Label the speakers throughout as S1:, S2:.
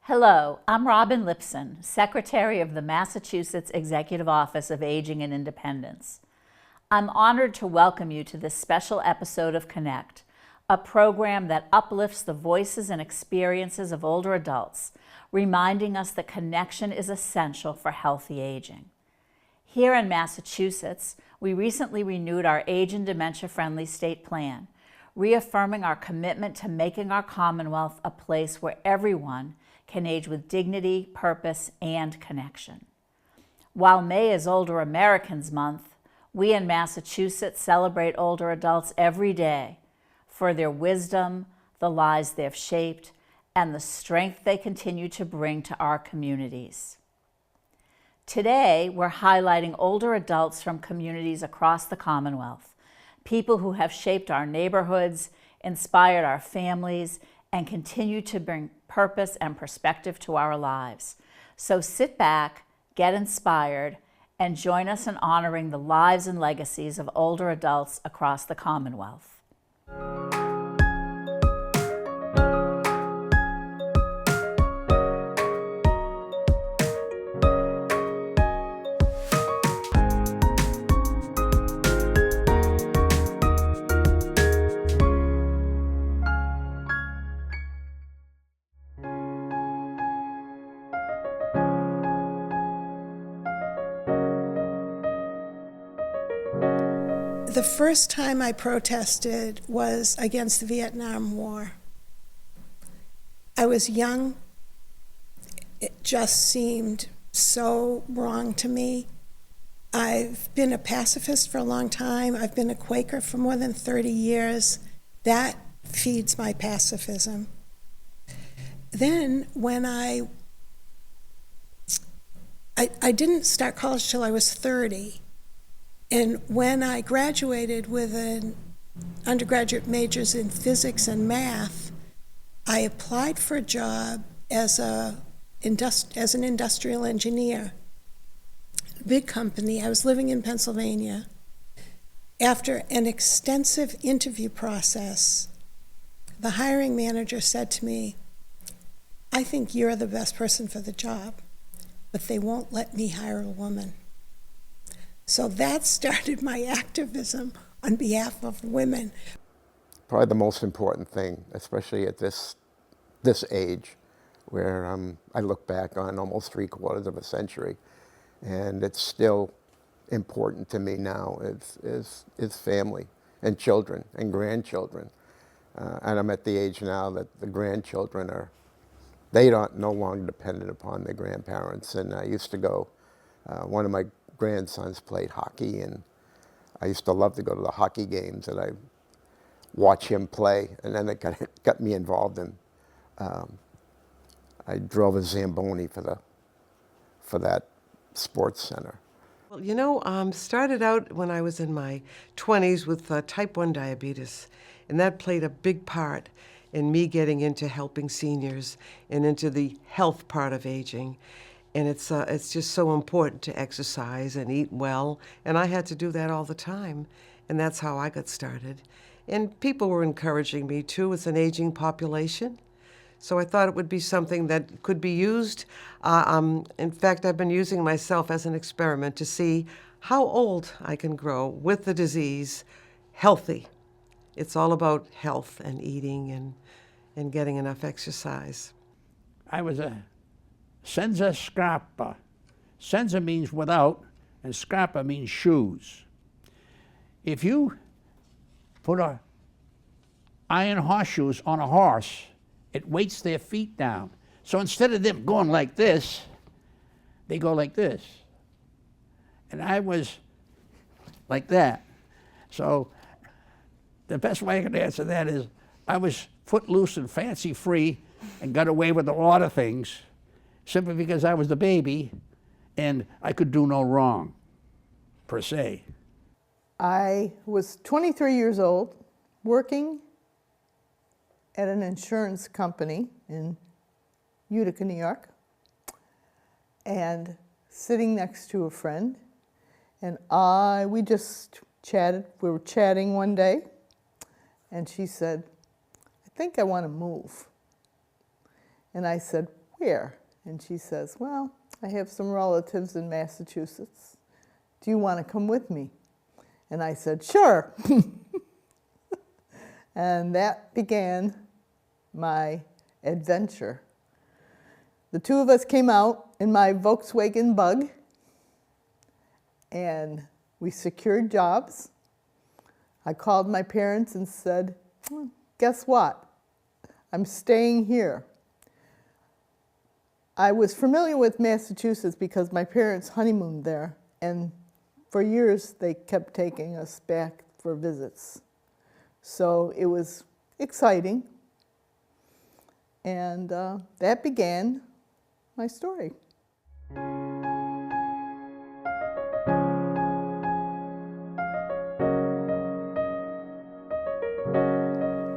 S1: Hello, I'm Robin Lipson, Secretary of the Massachusetts Executive Office of Aging and Independence. I'm honored to welcome you to this special episode of Connect, a program that uplifts the voices and experiences of older adults, reminding us that connection is essential for healthy aging. Here in Massachusetts, we recently renewed our Age and Dementia-Friendly State Plan, reaffirming our commitment to making our Commonwealth a place where everyone can age with dignity, purpose, and connection. While May is Older Americans Month, we in Massachusetts celebrate older adults every day for their wisdom, the lives they've shaped, and the strength they continue to bring to our communities. Today, we're highlighting older adults from communities across the Commonwealth, people who have shaped our neighborhoods, inspired our families, and continue to bring purpose and perspective to our lives. So sit back, get inspired, and join us in honoring the lives and legacies of older adults across the Commonwealth.
S2: The first time I protested was against the Vietnam War. I was young. It just seemed so wrong to me. I've been a pacifist for a long time. I've been a Quaker for more than 30 years. That feeds my pacifism. Then when I didn't start college till I was 30. And when I graduated with an undergraduate majors in physics and math, I applied for a job as an industrial engineer. Big company. I was living in Pennsylvania. After an extensive interview process, the hiring manager said to me, "I think you're the best person for the job, but they won't let me hire a woman." So that started my activism on behalf of women.
S3: Probably the most important thing, especially at this age, where I look back on almost 3/4 of a century, and it's still important to me now, is family and children and grandchildren. And I'm at the age now that the grandchildren they don't no longer dependent upon their grandparents. And I used to go, one of my grandsons played hockey, and I used to love to go to the hockey games, and I watch him play, and then it got me involved in. I drove a Zamboni for that sports center.
S4: Well, started out when I was in my 20s with type 1 diabetes, and that played a big part in me getting into helping seniors and into the health part of aging. And it's just so important to exercise and eat well, and I had to do that all the time, and that's how I got started. And people were encouraging me too. It's an aging population, so I thought it would be something that could be used. In fact, I've been using myself as an experiment to see how old I can grow with the disease healthy. It's all about health and eating and getting enough exercise.
S5: I was a senza scarpa. Senza means without, and scarpa means shoes. If you put iron horseshoes on a horse, it weights their feet down. So instead of them going like this, they go like this. And I was like that. So the best way I can answer that is I was footloose and fancy free and got away with a lot of things simply because I was the baby and I could do no wrong, per se.
S6: I was 23 years old, working at an insurance company in Utica, New York, and sitting next to a friend. And we just chatted. We were chatting one day, and she said, "I think I want to move." And I said, where? And she says, well, I have some relatives in Massachusetts. Do you want to come with me? And I said, sure. And that began my adventure. The two of us came out in my Volkswagen Bug, and we secured jobs. I called my parents and said, well, guess what? I'm staying here. I was familiar with Massachusetts because my parents honeymooned there, and for years they kept taking us back for visits. So it was exciting, and that began my story.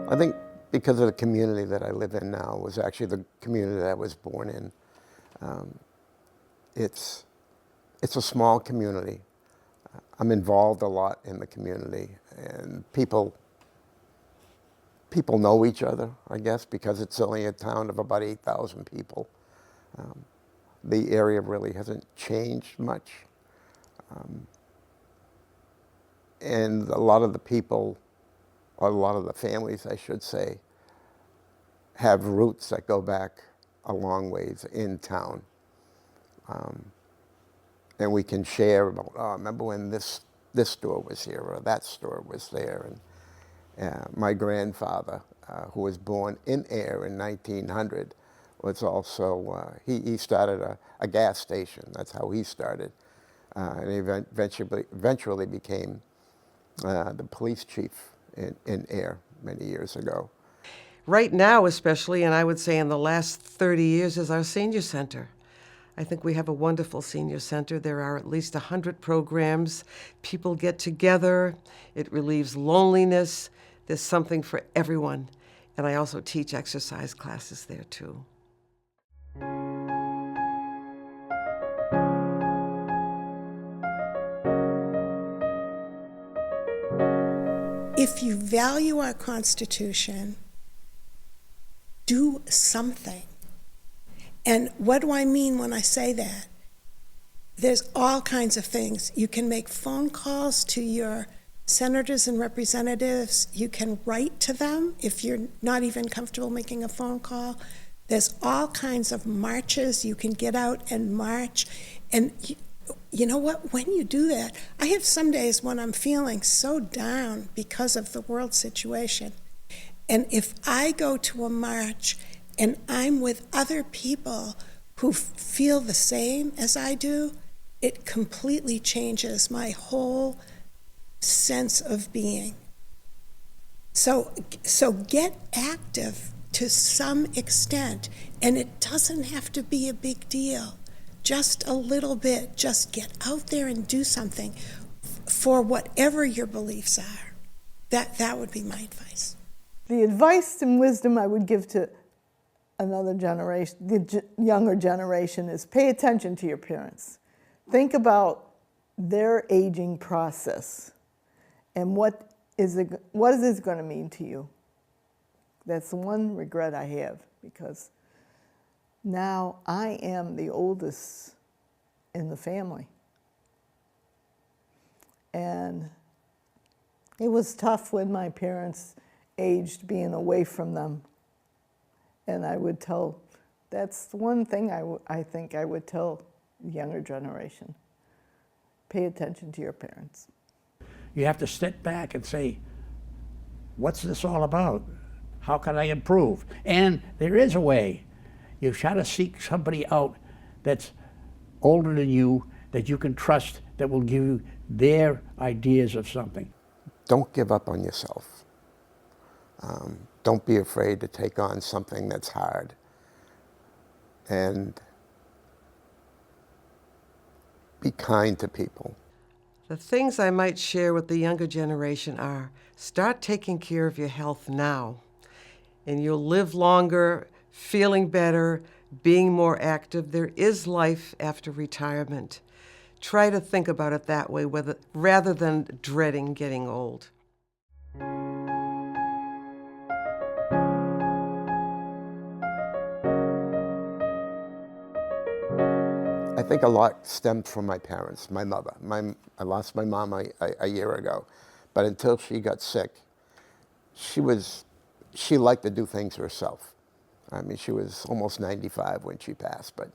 S3: I think because of the community that I live in now was actually the community that I was born in. It's a small community. I'm involved a lot in the community, and people know each other, I guess, because it's only a town of about 8,000 people. The area really hasn't changed much. And a lot of the people, or a lot of the families, I should say, have roots that go back a long ways in town. And we can share about, oh, remember when this store was here or that store was there. And my grandfather, who was born in Ayr in 1900, was also, he started a gas station. That's how he started. And he eventually became the police chief in Ayr many years ago.
S4: Right now especially, and I would say in the last 30 years, is our senior center. I think we have a wonderful senior center. There are at least 100 programs. People get together. It relieves loneliness. There's something for everyone. And I also teach exercise classes there too.
S2: If you value our Constitution, do something. And what do I mean when I say that? There's all kinds of things. You can make phone calls to your senators and representatives. You can write to them if you're not even comfortable making a phone call. There's all kinds of marches. You can get out and march. And you know what? When you do that, I have some days when I'm feeling so down because of the world situation. And if I go to a march and I'm with other people who feel the same as I do, it completely changes my whole sense of being. So get active to some extent, and it doesn't have to be a big deal. Just a little bit. Just get out there and do something for whatever your beliefs are. That would be my advice.
S6: The advice and wisdom I would give to another generation, the younger generation, is pay attention to your parents. Think about their aging process and what is this going to mean to you. That's the one regret I have, because now I am the oldest in the family. And it was tough when my parents aged, being away from them. And I would tell, that's the one thing I think I would tell the younger generation. Pay attention to your parents.
S5: You have to step back and say, what's this all about? How can I improve? And there is a way. You try to seek somebody out that's older than you, that you can trust, that will give you their ideas of something.
S3: Don't give up on yourself. Don't be afraid to take on something that's hard. And be kind to people.
S4: The things I might share with the younger generation are, start taking care of your health now, and you'll live longer, feeling better, being more active. There is life after retirement. Try to think about it that way, rather than dreading getting old.
S3: I think a lot stemmed from my parents, my mother. I lost my mom a year ago, but until she got sick, she liked to do things herself. I mean, she was almost 95 when she passed, but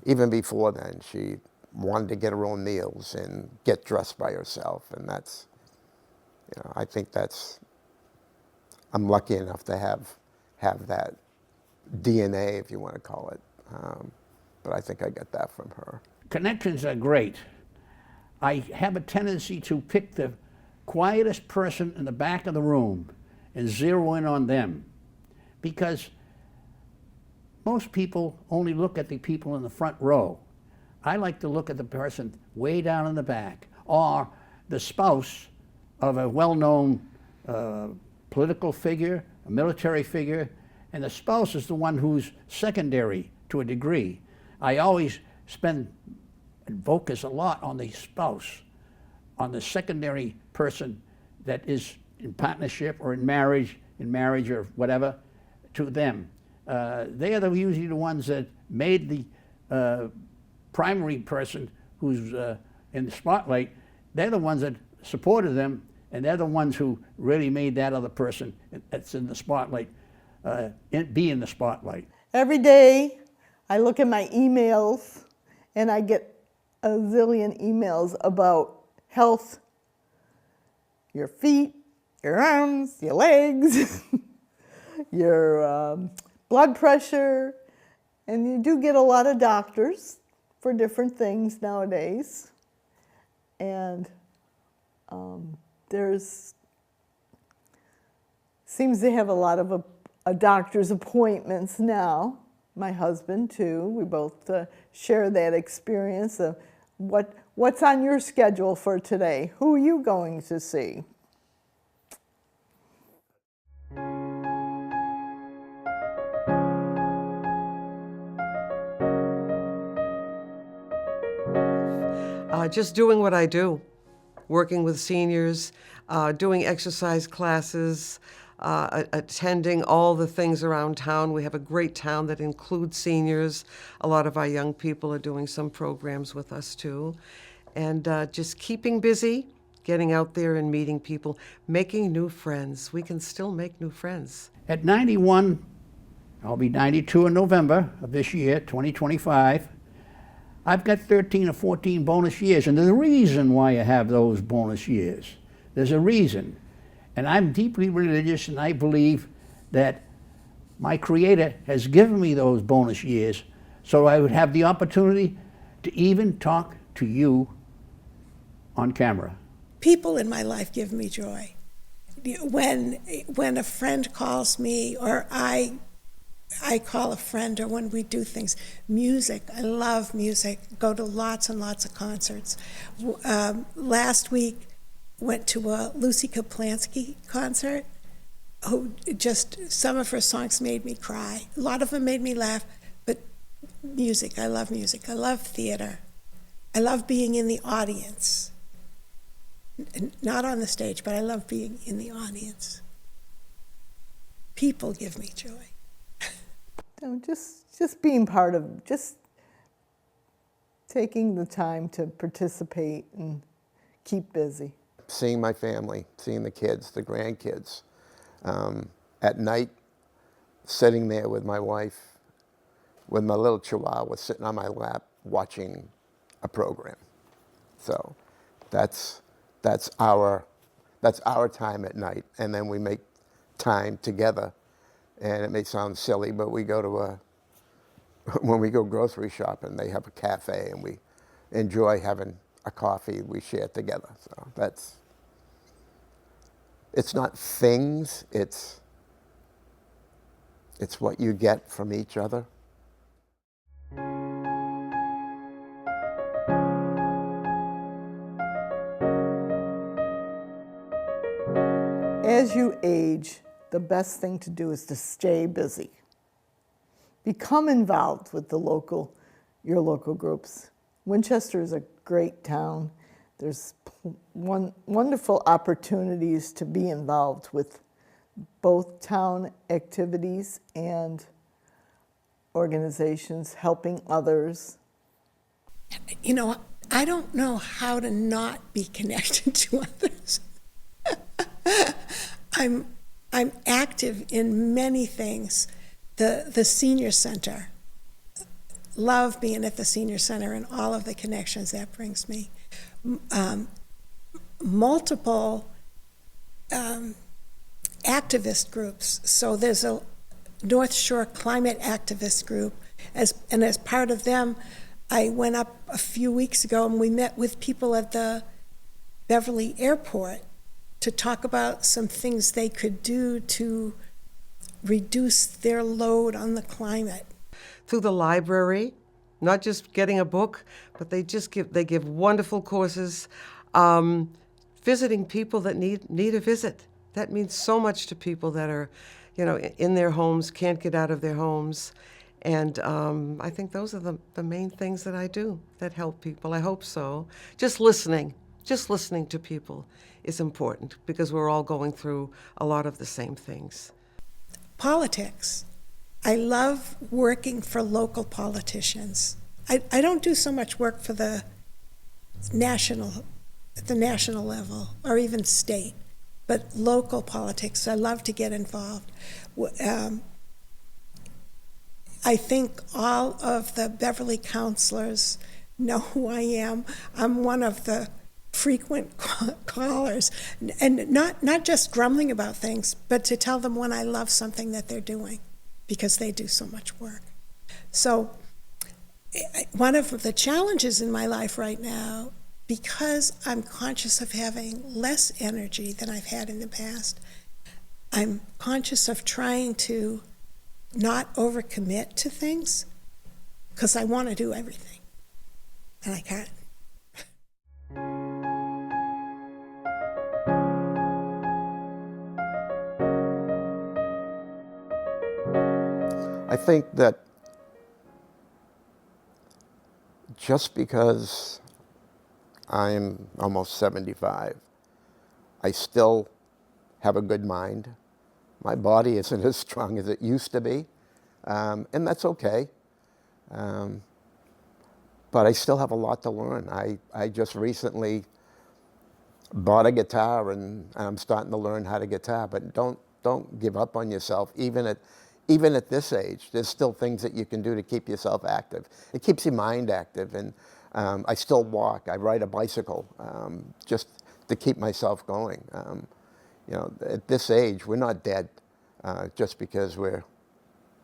S3: even before then, she wanted to get her own meals and get dressed by herself, and that's, I think I'm lucky enough to have that DNA, if you want to call it. But I think I get that from her.
S5: Connections are great. I have a tendency to pick the quietest person in the back of the room and zero in on them, because most people only look at the people in the front row. I like to look at the person way down in the back, or the spouse of a well-known political figure, a military figure, and the spouse is the one who's secondary to a degree. I always spend and focus a lot on the spouse, on the secondary person that is in partnership or in marriage or whatever, to them. They are usually the ones that made the primary person who's in the spotlight. They're the ones that supported them, and they're the ones who really made that other person that's in the spotlight be in the spotlight.
S6: Every day I look at my emails and I get a zillion emails about health, your feet, your arms, your legs, your blood pressure, and you do get a lot of doctors for different things nowadays. And there's seems to have a lot of a doctor's appointments now. My husband too. We both share that experience of what's on your schedule for today. Who are you going to see?
S4: Just doing what I do, working with seniors, doing exercise classes, attending all the things around town. We have a great town that includes seniors. A lot of our young people are doing some programs with us too. And just keeping busy, getting out there and meeting people, making new friends. We can still make new friends.
S5: At 91, I'll be 92 in November of this year, 2025. I've got 13 or 14 bonus years, and there's a reason why I have those bonus years. There's a reason. And I'm deeply religious, and I believe that my Creator has given me those bonus years so I would have the opportunity to even talk to you on camera.
S2: People in my life give me joy. When a friend calls me, or I call a friend, or when we do things, music, I love music, go to lots and lots of concerts. Last week, went to a Lucy Kaplansky concert. Just some of her songs made me cry. A lot of them made me laugh, but music, I love music. I love theater. I love being in the audience. Not on the stage, but I love being in the audience. People give me joy.
S6: No, just being part of, just taking the time to participate and keep busy.
S3: Seeing my family, seeing the kids, the grandkids. At night, sitting there with my wife, with my little chihuahua sitting on my lap, watching a program. So that's our time at night, and then we make time together. And it may sound silly, but we go to when we go grocery shopping, they have a cafe, and we enjoy having a coffee we share together. So it's not things, it's what you get from each other.
S6: As you age, the best thing to do is to stay busy. Become involved with your local groups. Winchester is a great town. There's wonderful opportunities to be involved with both town activities and organizations helping others.
S2: You know, I don't know how to not be connected to others. I'm active in many things. The senior center. Love being at the senior center and all of the connections that brings me. Multiple activist groups. So there's a North Shore Climate Activist Group, as part of them, I went up a few weeks ago and we met with people at the Beverly Airport to talk about some things they could do to reduce their load on the climate.
S4: Through the library, not just getting a book, but they give wonderful courses, visiting people that need a visit. That means so much to people that are, in their homes, can't get out of their homes. And I think those are the main things that I do that help people. I hope so. Just listening to people is important because we're all going through a lot of the same things.
S2: Politics. I love working for local politicians. I don't do so much work for at the national level or even state, but local politics. I love to get involved. I think all of the Beverly counselors know who I am. I'm one of the frequent callers, and not just grumbling about things, but to tell them when I love something that they're doing, because they do so much work. So one of the challenges in my life right now, because I'm conscious of having less energy than I've had in the past, I'm conscious of trying to not overcommit to things, because I want to do everything, and I can't.
S3: I think that just because I'm almost 75, I still have a good mind. My body isn't as strong as it used to be, and that's okay. But I still have a lot to learn. I just recently bought a guitar, and I'm starting to learn how to guitar. But don't give up on yourself, even at this age. There's still things that you can do to keep yourself active. It keeps your mind active, and I still walk. I ride a bicycle just to keep myself going. At this age, we're not dead just because we're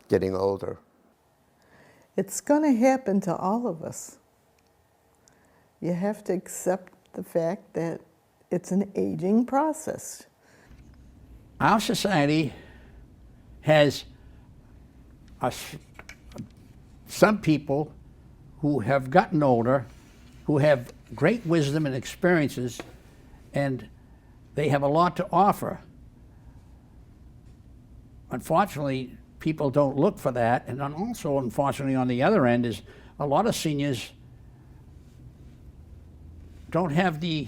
S3: getting older.
S6: It's going to happen to all of us. You have to accept the fact that it's an aging process.
S5: Our society has some people who have gotten older, who have great wisdom and experiences, and they have a lot to offer. Unfortunately, people don't look for that, and then also, unfortunately, on the other end is a lot of seniors don't have the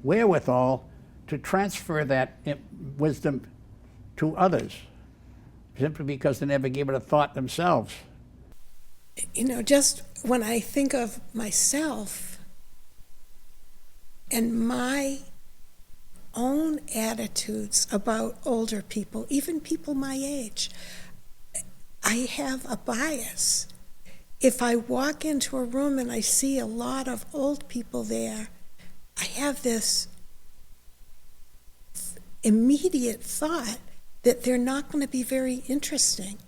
S5: wherewithal to transfer that wisdom to others, simply because they never gave it a thought themselves.
S2: Just when I think of myself and my own attitudes about older people, even people my age, I have a bias. If I walk into a room and I see a lot of old people there, I have this immediate thought that they're not going to be very interesting.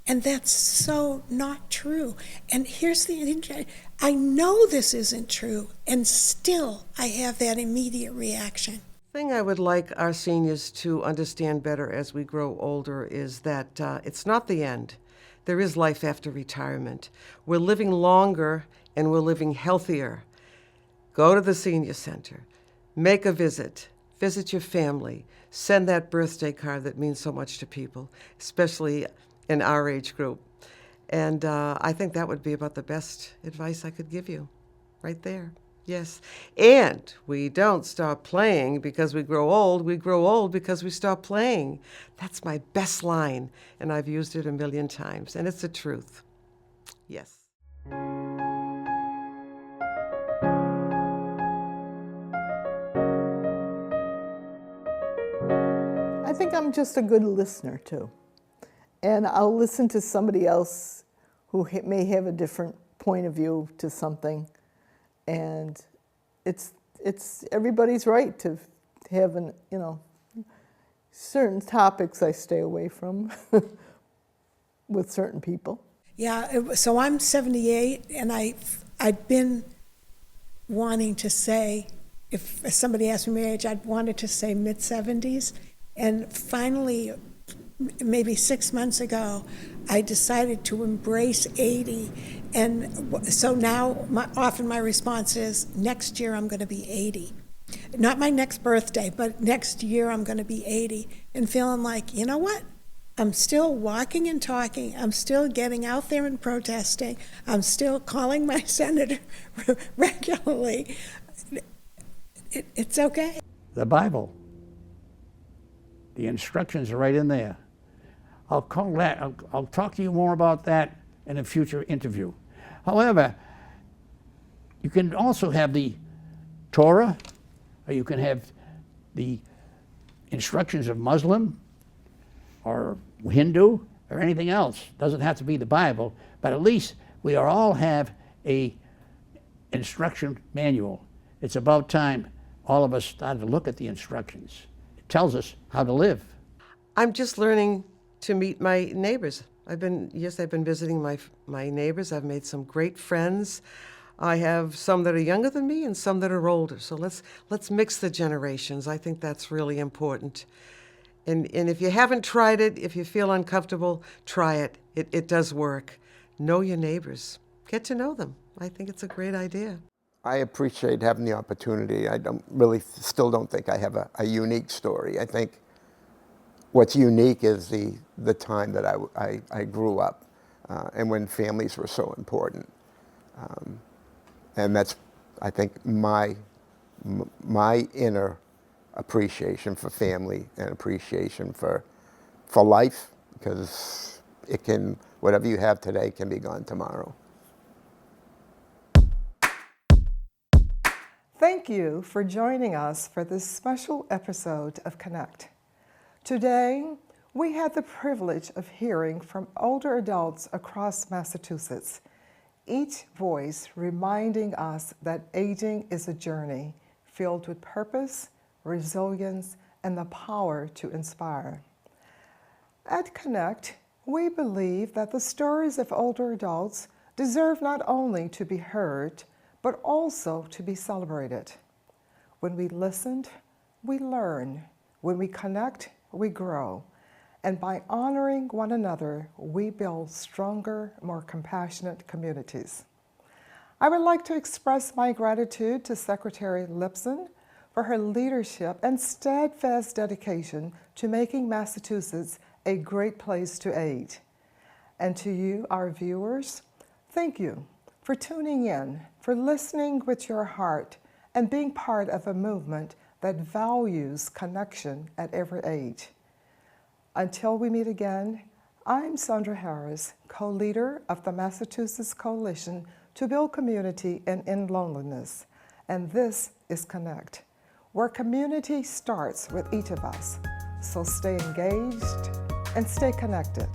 S2: And that's so not true. And here's the I know this isn't true, and still I have that immediate reaction.
S4: The thing I would like our seniors to understand better as we grow older is that it's not the end. There is life after retirement. We're living longer and we're living healthier. Go to the senior center, make a visit your family, send that birthday card that means so much to people, especially in our age group. And I think that would be about the best advice I could give you, right there. Yes. And we don't stop playing because we grow old. We grow old because we stop playing. That's my best line, and I've used it a million times, and it's the truth. Yes.
S6: just a good listener too. And I'll listen to somebody else who may have a different point of view to something. And it's everybody's right to have an, certain topics I stay away from with certain people.
S2: Yeah, so I'm 78, and I've been wanting to say, if somebody asked me my age, I'd wanted to say mid-70s. And finally, maybe 6 months ago, I decided to embrace 80. And so now often my response is, next year I'm going to be 80. Not my next birthday, but next year I'm going to be 80. And feeling like, you know what? I'm still walking and talking. I'm still getting out there and protesting. I'm still calling my senator regularly. It's okay.
S5: The Bible, the instructions are right in there. I'll talk to you more about that in a future interview. However, you can also have the Torah, or you can have the instructions of Muslim or Hindu or anything else. Doesn't have to be the Bible, but at least we all have a instruction manual. It's about time all of us started to look at the instructions. It tells us how to live.
S4: I'm just learning to meet my neighbors. I've been visiting my neighbors. I've made some great friends. I have some that are younger than me and some that are older. So let's mix the generations. I think that's really important. And if you haven't tried it, if you feel uncomfortable, try it. It does work. Know your neighbors. Get to know them. I think it's a great idea.
S3: I appreciate having the opportunity. I still don't think I have a unique story. I think what's unique is the time that I grew up and when families were so important. And that's, I think, my inner appreciation for family and appreciation for life, because whatever you have today can be gone tomorrow.
S7: Thank you for joining us for this special episode of Connect. Today, we had the privilege of hearing from older adults across Massachusetts, each voice reminding us that aging is a journey filled with purpose, resilience, and the power to inspire. At Connect, we believe that the stories of older adults deserve not only to be heard, but also to be celebrated. When we listen, we learn. When we connect, we grow. And by honoring one another, we build stronger, more compassionate communities. I would like to express my gratitude to Secretary Lipson for her leadership and steadfast dedication to making Massachusetts a great place to age. And to you, our viewers, thank you for tuning in, for listening with your heart, and being part of a movement that values connection at every age. Until we meet again, I'm Sandra Harris, co-leader of the Massachusetts Coalition to Build Community and End Loneliness, and this is Connect, where community starts with each of us. So stay engaged and stay connected.